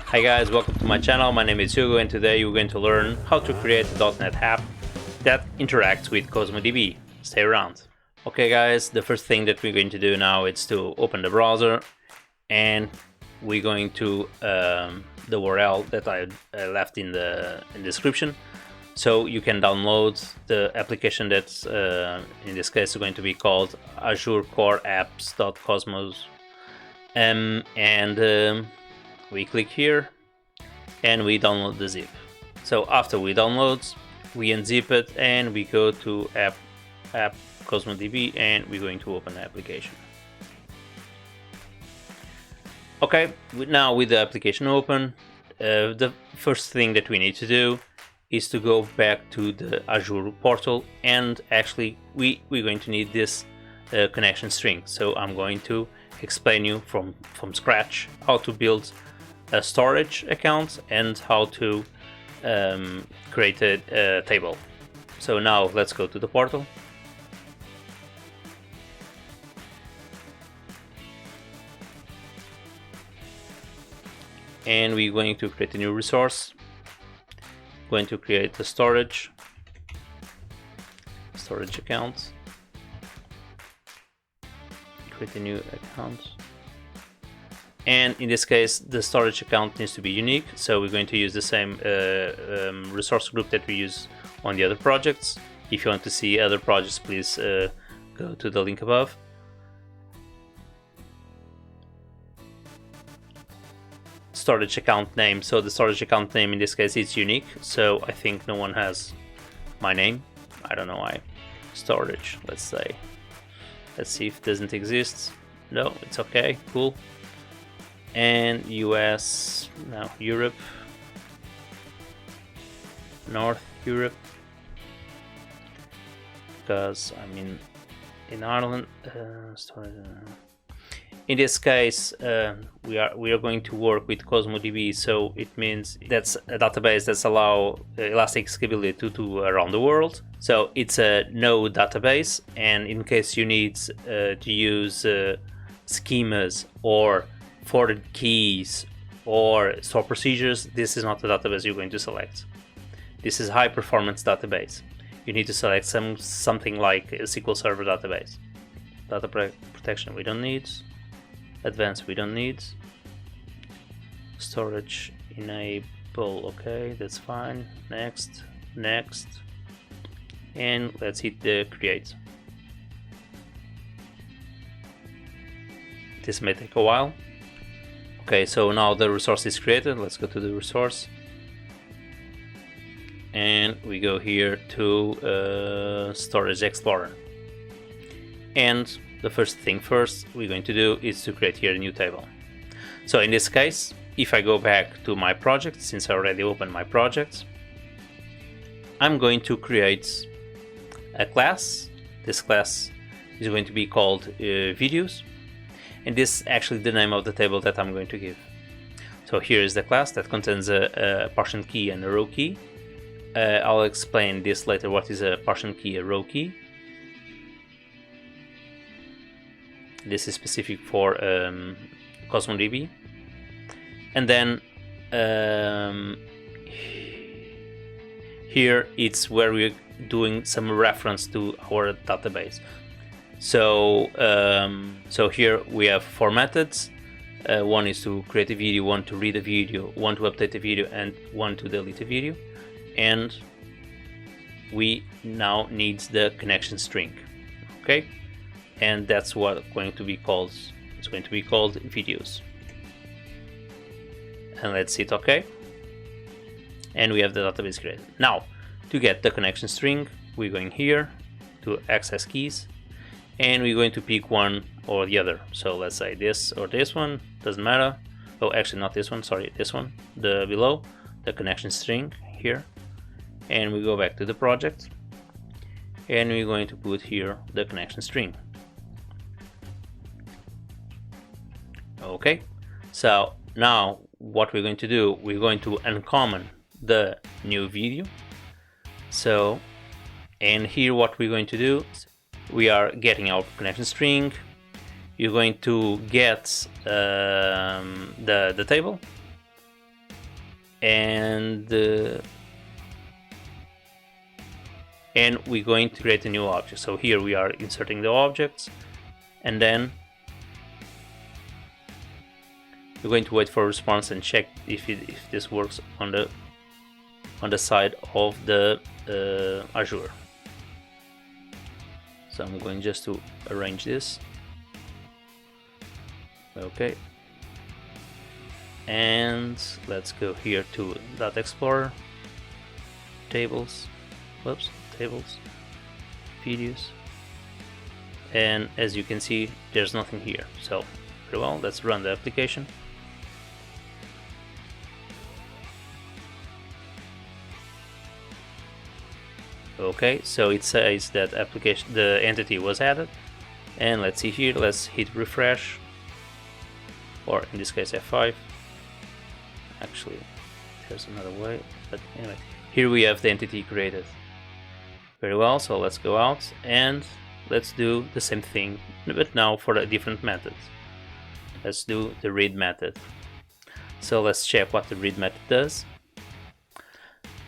Hi guys, welcome to my channel. My name is Hugo and today we're going to learn how to create a .NET app that interacts with Cosmo DB. Stay around. Okay guys, the first thing that we're going to do now is to open the browser and we're going to the URL that I left in the description. So you can download the application that's in this case going to be called Azure Core Apps.cosmos. We click here and we download the zip. So after we download, we unzip it and we go to app Cosmo DB and we're going to open the application. Okay, now with the application open, the first thing that we need to do is to go back to the Azure portal, and actually we're going to need this connection string. So I'm going to explain you from scratch how to build a storage account and how to create a table. So now let's go to the portal. And we're going to create a new resource. Going to create a storage account. Create a new account. And in this case, the storage account needs to be unique. So we're going to use the same resource group that we use on the other projects. If you want to see other projects, please go to the link above. Storage account name. So the storage account name in this case is unique. So I think no one has my name. I don't know why. Storage, let's say. Let's see if it doesn't exist. No, it's okay, cool. And US, now Europe, North Europe, because I'm in Ireland. In this case, we are going to work with Cosmo DB, so it means that's a database that's allow elastic scalability to around the world. So it's a node database, and in case you need to use schemas or forwarded keys or store procedures, this is not the database you're going to select. This is high performance database. You need to select something like a SQL Server database. Data protection we don't need. Advanced we don't need. Storage enable, okay, that's fine. Next, and let's hit the create. This may take a while. Okay, so now the resource is created. Let's go to the resource and we go here to Storage Explorer. And the first thing first we're going to do is to create here a new table. So in this case, if I go back to my project, since I already opened my project, I'm going to create a class. This class is going to be called videos, and this is actually the name of the table that I'm going to give. So here is the class that contains a partition key and a row key. I'll explain this later, what is a partition key, a row key. This is specific for Cosmo DB. And then here it's where we're doing some reference to our database. So here we have four methods. One is to create a video, one to read a video, one to update a video, and one to delete a video. And we now need the connection string. Okay, and that's what going to be called. It's going to be called videos. And let's hit OK. And we have the database created. Now, to get the connection string, we're going here to access keys, and we're going to pick one or the other. So let's say this or this one, doesn't matter. Oh, actually not this one, sorry, this one, the below, the connection string here. And we go back to the project, and we're going to put here the connection string. Okay, so now what we're going to do, we're going to uncomment the new video. So, and here what we're going to do, we are getting our connection string. You're going to get the table, and we're going to create a new object. So here we are inserting the objects, and then we're going to wait for a response and check if this works on the side of the Azure. So I'm going just to arrange this. Okay, and let's go here to Data Explorer, tables, videos, and as you can see, there's nothing here. So very well, let's run the application. Okay, so it says that the entity was added, and let's see here, let's hit refresh, or in this case F5. Actually, there's another way, but anyway, here we have the entity created. Very well, so let's go out and let's do the same thing, but now for a different method. Let's do the read method. So let's check what the read method does.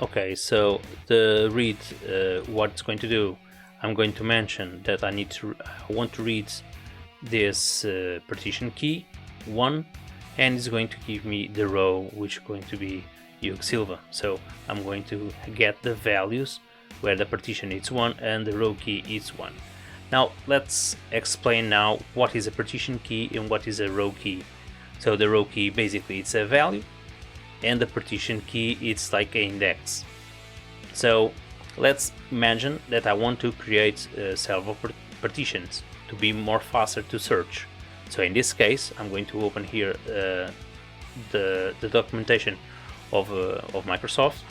Okay, so the read, what it's going to do, I'm going to mention that I want to read this partition key 1, and it's going to give me the row which is going to be Hugo Silva. So I'm going to get the values where the partition is 1 and the row key is 1. Now let's explain now what is a partition key and what is a row key. So the row key basically it's a value, and the partition key it's like an index. So let's imagine that I want to create several partitions to be more faster to search. So in this case I'm going to open here the documentation of Microsoft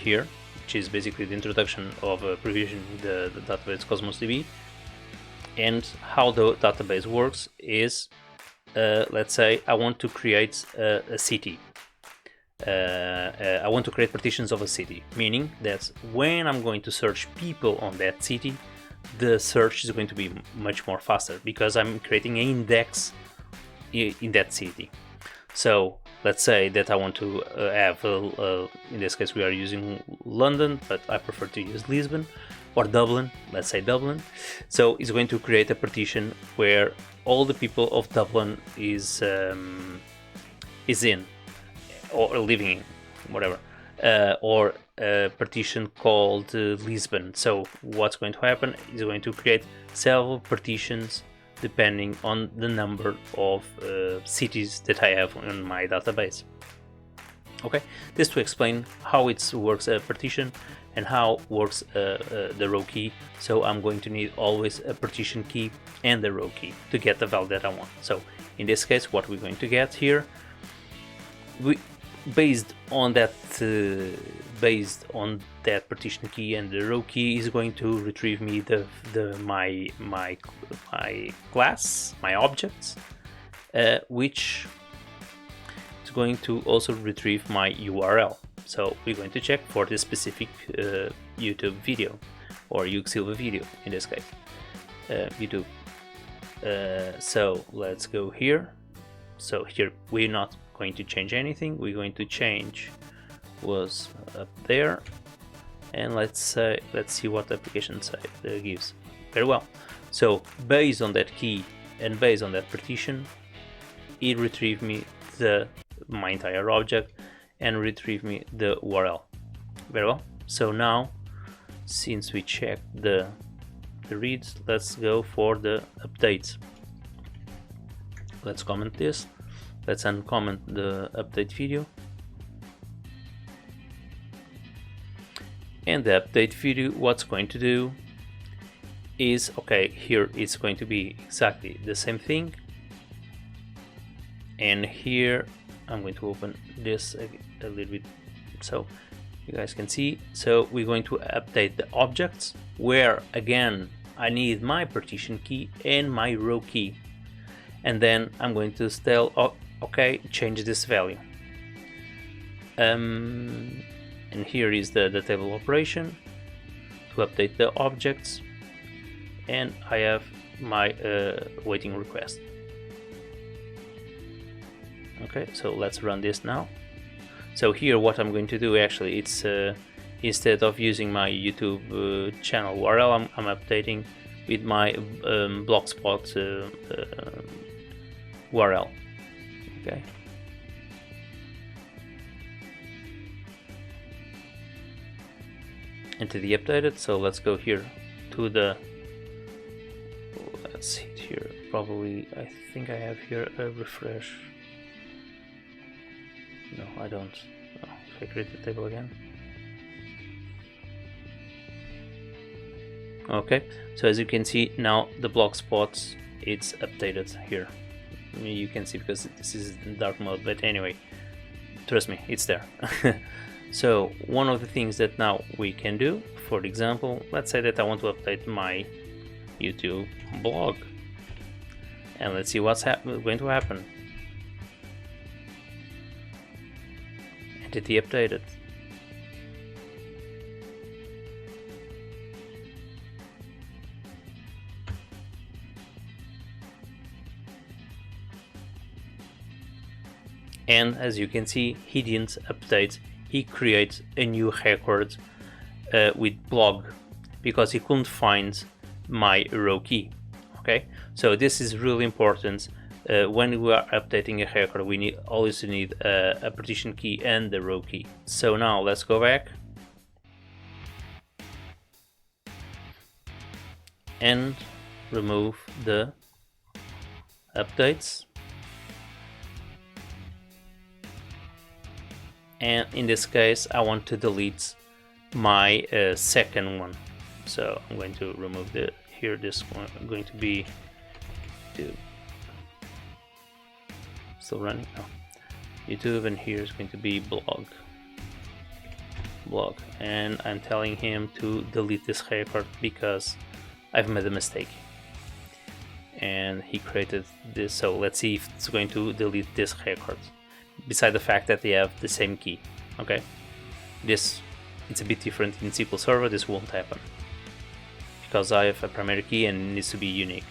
here, which is basically the introduction of provisioning the database Cosmos DB. And how the database works is, let's say I want to create a city. I want to create partitions of a city, meaning that when I'm going to search people on that city, the search is going to be much more faster because I'm creating an index in that city. So let's say that I want to have, in this case we are using London, but I prefer to use Lisbon or Dublin, let's say Dublin. So it's going to create a partition where all the people of Dublin is in, or living in, whatever, or a partition called Lisbon. So what's going to happen is going to create several partitions depending on the number of cities that I have in my database. Okay, this to explain how it works a partition and how works the row key. So I'm going to need always a partition key and the row key to get the value that I want. So in this case, what we're going to get here, based on that partition key and the row key, is going to retrieve me my class, my objects, which is going to also retrieve my URL. So we're going to check for this specific YouTube video, or Hugo Silva video in this case, YouTube. So let's go here. So here we're not going to change anything. We're going to change was up there, and let's see what the application side gives. Very well. So based on that key and based on that partition, it retrieved me my entire object and retrieve me the URL. Very well. So now, since we checked the reads, let's go for the updates. Let's comment this. Let's uncomment the update video. And the update video, what's going to do is, okay, here it's going to be exactly the same thing. And here I'm going to open this a little bit so you guys can see. So we're going to update the objects, where again I need my partition key and my row key, and then I'm going to tell, oh, okay, change this value. And here is the table operation to update the objects, and I have my waiting request. Okay, so let's run this now. So here what I'm going to do actually, it's instead of using my YouTube channel URL, I'm updating with my Blogspot URL. Okay. Entity updated. So let's go here to the. Let's see it here. Probably I think I have here a refresh. No, I don't. Oh, if I create the table again. Okay, so as you can see now the Blogspot it's updated here. You can see because this is in dark mode, but anyway, trust me, it's there. So one of the things that now we can do, for example, let's say that I want to update my YouTube blog, and let's see what's going to happen. Entity updated. And as you can see, he didn't update, he creates a new record with blog because he couldn't find my row key. Okay, so this is really important. When we are updating a record, we always need a partition key and the row key. So now let's go back and remove the updates. And in this case, I want to delete my second one. So I'm going to remove here. This one I'm going to be still running. Oh, YouTube, and here is going to be blog, and I'm telling him to delete this record because I've made a mistake. And he created this, so let's see if it's going to delete this record. Beside the fact that they have the same key, okay? It's a bit different in SQL Server. This won't happen because I have a primary key and it needs to be unique.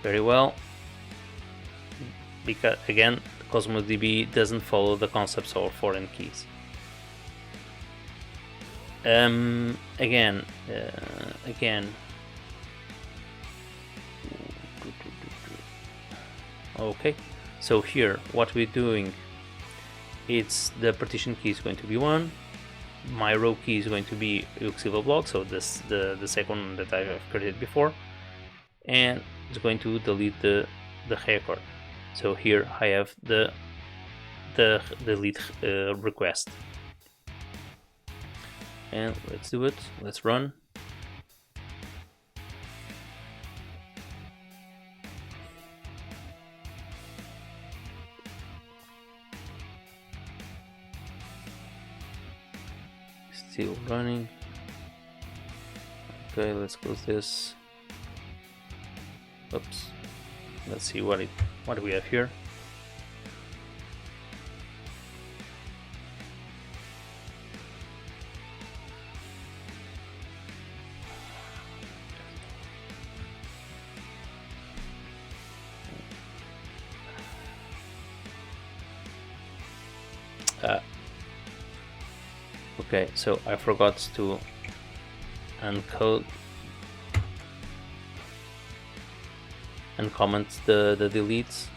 Very well. Because again, Cosmo DB doesn't follow the concepts of foreign keys. Again. Okay. So here, what we're doing, it's the partition key is going to be 1. My row key is going to be Silver block, so this the second one that I have created before, and it's going to delete the record. So here I have the delete request, and let's do it. Let's run. Still running. Okay, let's close this. Oops. Let's see what do we have here. Okay, so I forgot to uncode and comment the deletes,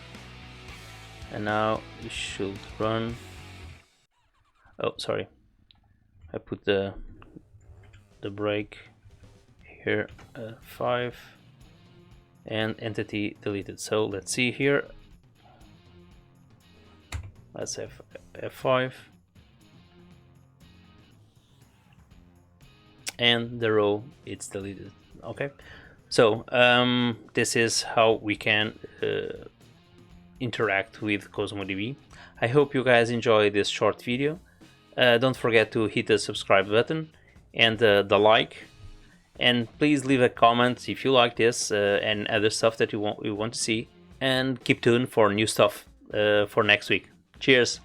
and now it should run. Oh, sorry, I put the break here, 5 and entity deleted. So let's see here. Let's have F5. And the row it's deleted. Okay, so this is how we can interact with Cosmo DB. I hope you guys enjoy this short video. Don't forget to hit the subscribe button and the like, and please leave a comment if you like this and other stuff that you want to see, and keep tuned for new stuff for next week. Cheers.